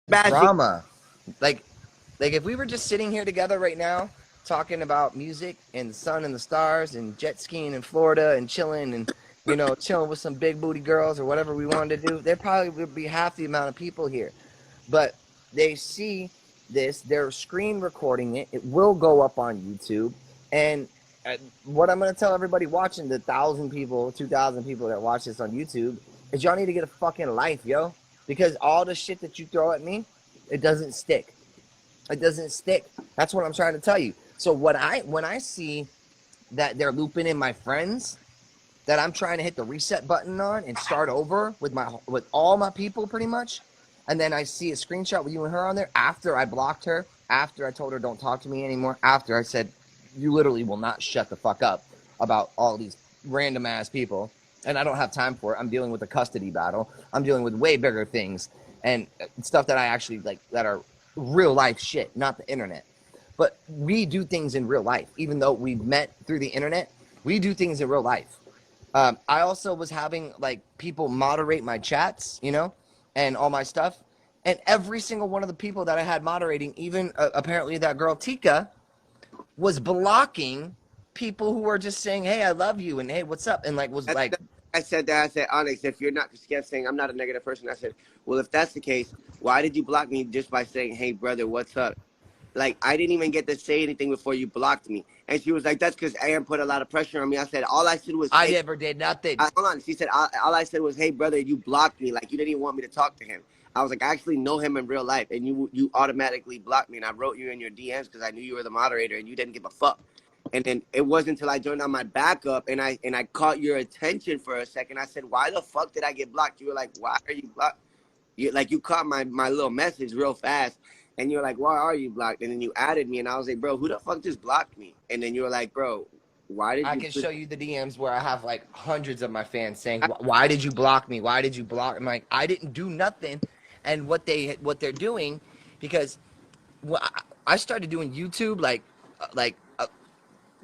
drama. Like if we were just sitting here together right now talking about music and the sun and the stars and jet skiing in Florida and chilling and chilling with some big booty girls or whatever we wanted to do, there probably would be half the amount of people here. But they see this, they're screen recording it. It will go up on YouTube. And what I'm going to tell everybody watching, the 1,000 people, 2,000 people that watch this on YouTube, is y'all need to get a fucking life, yo. Because all the shit that you throw at me, it doesn't stick. It doesn't stick. That's what I'm trying to tell you. So when I see that they're looping in my friends, that I'm trying to hit the reset button on and start over with all my people pretty much, and then I see a screenshot with you and her on there after I blocked her, after I told her don't talk to me anymore, after I said you literally will not shut the fuck up about all these random ass people, and I don't have time for it. I'm dealing with a custody battle. I'm dealing with way bigger things and stuff that I actually like, that are real life shit, not the internet. But we do things in real life. Even though we've met through the internet, we do things in real life. I also was having like people moderate my chats, and all my stuff. And every single one of the people that I had moderating, even apparently that girl Tika, was blocking people who were just saying, "Hey, I love you," and "Hey, what's up?" and I said that. I said, Onyx, if you're not, because she kept saying I'm not a negative person. I said, well, if that's the case, why did you block me just by saying, "Hey, brother, what's up"? Like, I didn't even get to say anything before you blocked me. And she was like, that's because Aaron put a lot of pressure on me. I said, all I said was, I never did nothing. Hold on. She said, all I said was, hey, brother, you blocked me. Like, you didn't even want me to talk to him. I was like, I actually know him in real life. And you automatically blocked me. And I wrote you in your DMs because I knew you were the moderator and you didn't give a fuck. And then it wasn't until I joined on my backup and I caught your attention for a second. I said, why the fuck did I get blocked? You were like, why are you blocked? You caught my little message real fast. And you're like, why are you blocked? And then you added me, and I was like, bro, who the fuck just blocked me? And then you were like, bro, why did you? I can show you the DMs where I have like hundreds of my fans saying, "Why did you block me? Why did you block?" I'm like, I didn't do nothing. And what they're doing, because I started doing YouTube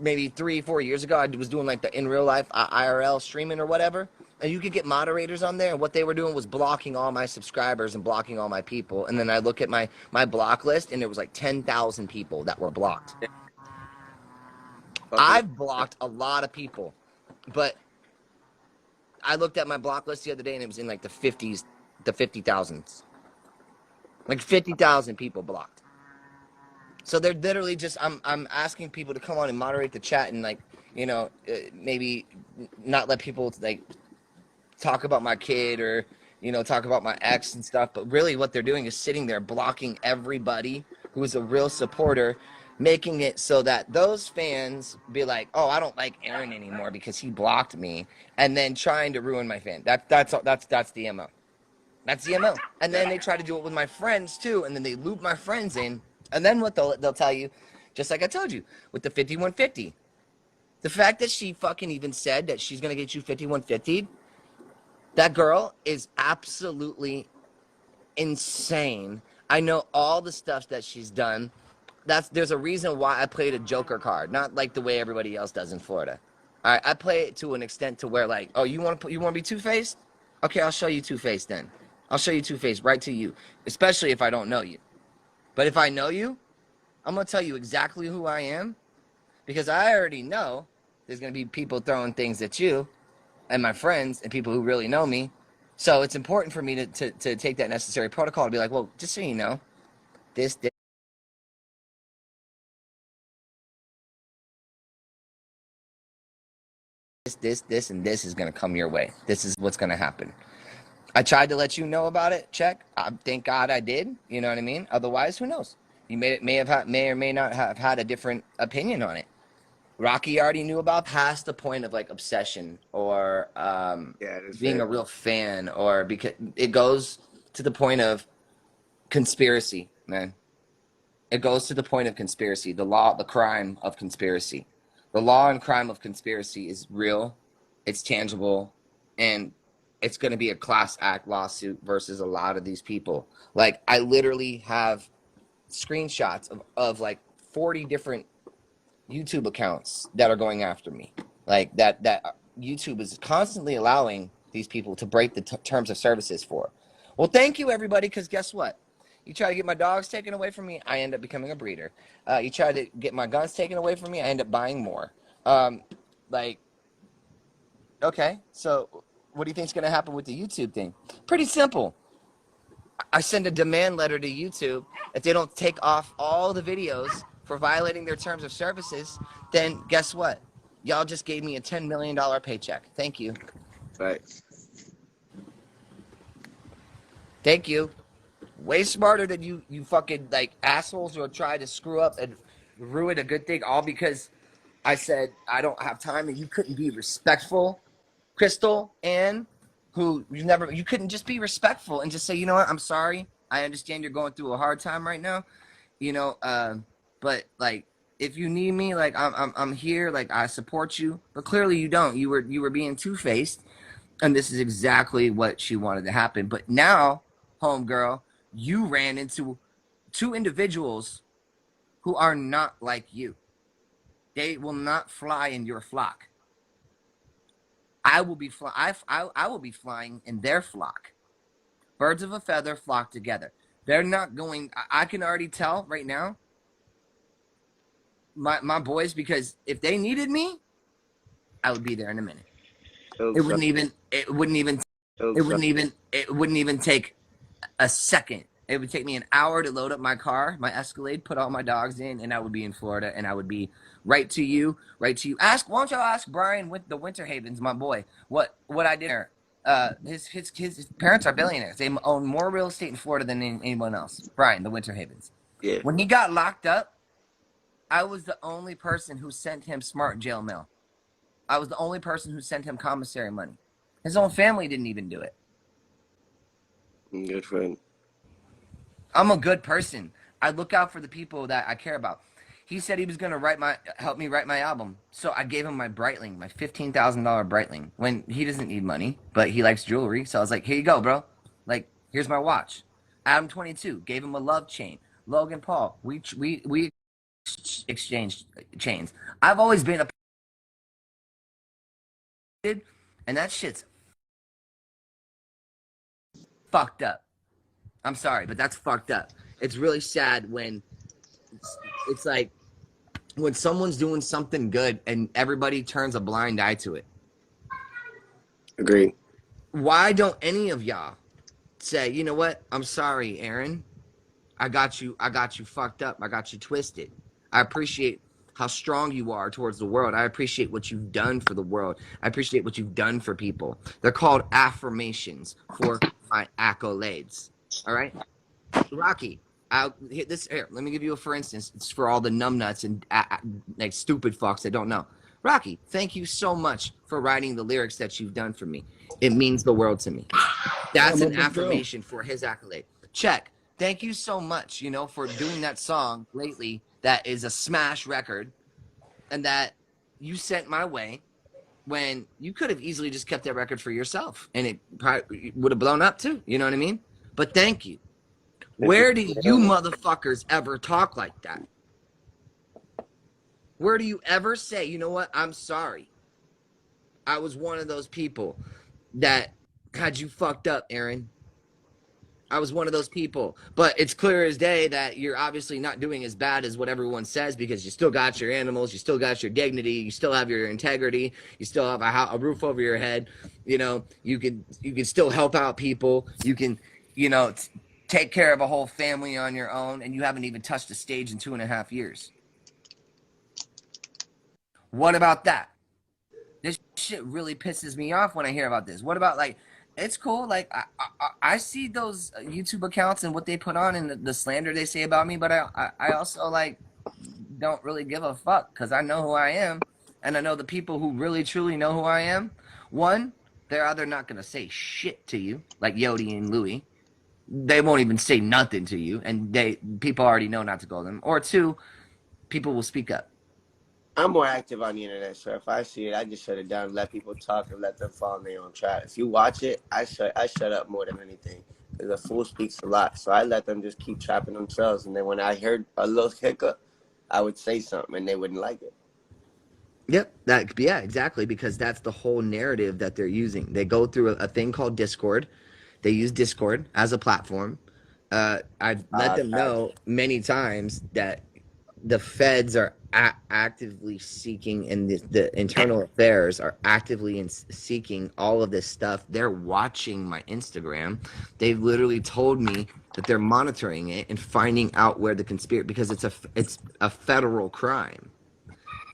maybe 3-4 years ago. I was doing like the in real life IRL streaming or whatever. And you could get moderators on there. And what they were doing was blocking all my subscribers and blocking all my people. And then I look at my block list, and it was like 10,000 people that were blocked. I've blocked a lot of people, but I looked at my block list the other day, and it was in like the 50s, the 50,000s. Like 50,000 people blocked. So they're literally just, I'm asking people to come on and moderate the chat and like, maybe not let people like talk about my kid or, talk about my ex and stuff. But really what they're doing is sitting there blocking everybody who is a real supporter, making it so that those fans be like, oh, I don't like Aaron anymore because he blocked me, and then trying to ruin my fan. That's the MO. That's the MO. And then they try to do it with my friends too, and then they loop my friends in, and then what they'll tell you, just like I told you with the 5150. The fact that she fucking even said that she's gonna get you 5150, that girl is absolutely insane. I know all the stuff that she's done. There's a reason why I played a Joker card, not like the way everybody else does in Florida. All right, I play it to an extent to where like, oh, you want to be Two-Faced? Okay, I'll show you Two-Faced then. I'll show you Two-Faced right to you, especially if I don't know you. But if I know you, I'm gonna tell you exactly who I am, because I already know there's gonna be people throwing things at you and my friends and people who really know me. So it's important for me to take that necessary protocol to be like, well, just so you know, this and this is going to come your way. This is what's going to happen. I tried to let you know about it, Check. Thank God I did. You know what I mean? Otherwise, who knows? You may or may not have had a different opinion on it. Rocky already knew about past the point of like obsession or being a real fan, or because it goes to the point of conspiracy, man. It goes to the point of conspiracy. The crime of conspiracy. The law and crime of conspiracy is real, it's tangible, and it's going to be a class act lawsuit versus a lot of these people. Like, I literally have screenshots of like 40 different YouTube accounts that are going after me. Like, that YouTube is constantly allowing these people to break the terms of services for. Well, thank you, everybody, because guess what? You try to get my dogs taken away from me, I end up becoming a breeder. You try to get my guns taken away from me, I end up buying more. Like, okay, so what do you think's gonna happen with the YouTube thing? Pretty simple. I send a demand letter to YouTube. If they don't take off all the videos for violating their terms of services, then guess what? Y'all just gave me a $10 million paycheck. Thank you. Right. Thank you. Way smarter than you fucking like assholes who try to screw up and ruin a good thing all because I said I don't have time and you couldn't be respectful, Crystal, and you couldn't just be respectful and just say, you know what, I'm sorry. I understand you're going through a hard time right now, you know, but like if you need me, like I'm here, like I support you, but clearly you don't. You were being two-faced, and this is exactly what she wanted to happen. But now, homegirl, you ran into two individuals who are not like you. They will not fly in your flock. I will be I will be flying in their flock. Birds of a feather flock together. They're not going. I can already tell right now. My boys, because if they needed me, I would be there in a minute. It wouldn't even take a second. It would take me an hour to load up my car, my Escalade, put all my dogs in, and I would be in Florida, and I would be right to you. Why don't y'all ask Brian with the Winter Havens, my boy, what I did there. His parents are billionaires. They own more real estate in Florida than anyone else. Brian, the Winter Havens. Yeah. When he got locked up, I was the only person who sent him smart jail mail. I was the only person who sent him commissary money. His own family didn't even do it. Good friend. I'm a good person. I look out for the people that I care about. He said he was going to help me write my album. So I gave him my Breitling, my $15,000 Breitling, when he doesn't need money, but he likes jewelry. So I was like, here you go, bro. Like, here's my watch. Adam 22, gave him a love chain. Logan Paul, we exchanged chains. I've always been and that shit's fucked up. I'm sorry, but that's fucked up. It's really sad when it's like when someone's doing something good and everybody turns a blind eye to it. Agreed. Why don't any of y'all say, you know what? I'm sorry, Aaron. I got you fucked up. I got you twisted. I appreciate how strong you are towards the world. I appreciate what you've done for the world. I appreciate what you've done for people. They're called affirmations for my accolades. All right? Rocky, I'll hit this here. Let me give you a for instance. It's for all the numbnuts and like stupid fucks that don't know. Rocky, thank you so much for writing the lyrics that you've done for me. It means the world to me. That's an affirmation for his accolade. Check. Thank you so much, you know, for doing that song lately that is a smash record and that you sent my way when you could have easily just kept that record for yourself and it probably would have blown up too. You know what I mean? But thank you. Where do you motherfuckers ever talk like that? Where do you ever say, you know what? I'm sorry. I was one of those people that had you fucked up, Aaron. I was one of those people. But it's clear as day that you're obviously not doing as bad as what everyone says because you still got your animals, you still got your dignity, you still have your integrity, you still have a roof over your head. You know, you can still help out people. You can, you know, take care of a whole family on your own, and you haven't even touched a stage in 2.5 years. What about that? This shit really pisses me off when I hear about this. What about like, it's cool. Like I see those YouTube accounts and what they put on and the slander they say about me, but I also like don't really give a fuck because I know who I am, and I know the people who really truly know who I am. One, they're either not gonna say shit to you like Yodi and Louie. They won't even say nothing to you, and people already know not to go to them. Or two, people will speak up. I'm more active on the internet, so if I see it, I just shut it down, let people talk, and let them fall on their own track. If you watch it, I shut up more than anything, because a fool speaks a lot. So I let them just keep trapping themselves, and then when I heard a little hiccup, I would say something, and they wouldn't like it. Yep, yeah, exactly, because that's the whole narrative that they're using. They go through a thing called Discord. They use Discord as a platform. I've let them know many times that the feds are actively seeking, and the internal affairs are actively seeking all of this stuff. They're watching my Instagram. They literally told me that they're monitoring it and finding out where the conspiracy, because it's a federal crime,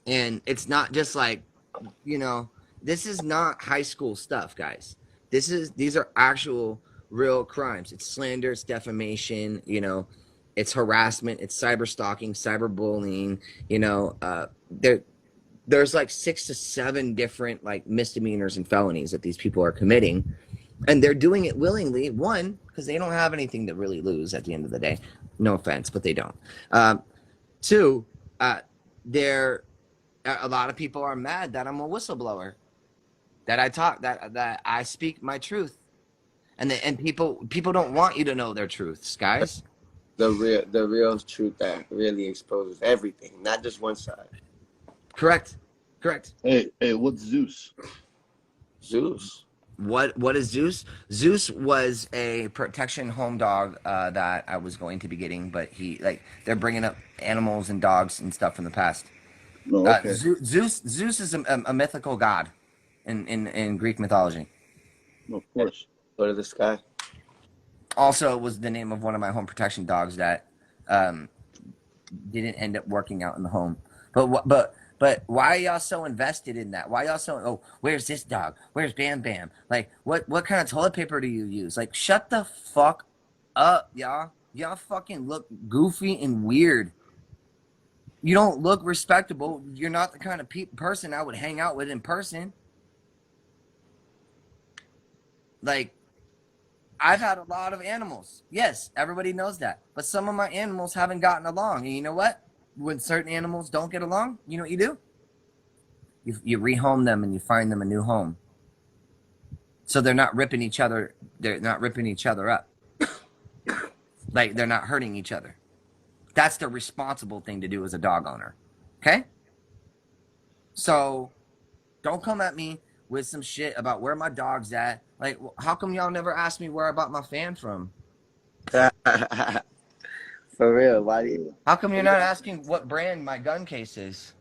and it's not just like, you know, this is not high school stuff, guys. These are actual real crimes. It's slander, it's defamation, you know, it's harassment, it's cyber stalking, cyberbullying, you know, there's like 6 to 7 different like misdemeanors and felonies that these people are committing, and they're doing it willingly. One, because they don't have anything to really lose at the end of the day. No offense, but they don't. Two, they're a lot of people are mad that I'm a whistleblower, that I talk, that I speak my truth, and people don't want you to know their truths, guys. The real truth that really exposes everything, not just one side. Correct. Hey, what's Zeus? Zeus. What is Zeus? Zeus was a protection home dog that I was going to be getting, but they're bringing up animals and dogs and stuff from the past. No, okay. Zeus is a mythical god in Greek mythology. Of course. Go to the sky. Also, was the name of one of my home protection dogs that didn't end up working out in the home. But why are y'all so invested in that? Why y'all so, oh, where's this dog? Where's Bam Bam? Like, what kind of toilet paper do you use? Like, shut the fuck up, y'all. Y'all fucking look goofy and weird. You don't look respectable. You're not the kind of person I would hang out with in person. Like, I've had a lot of animals. Yes, everybody knows that. But some of my animals haven't gotten along. And you know what? When certain animals don't get along, you know what you do? You rehome them and you find them a new home. So they're not ripping each other up. Like, they're not hurting each other. That's the responsible thing to do as a dog owner. Okay? So don't come at me with some shit about where my dog's at. Like, how come y'all never asked me where I bought my fan from? For real, why do you? How come you're not asking what brand my gun case is?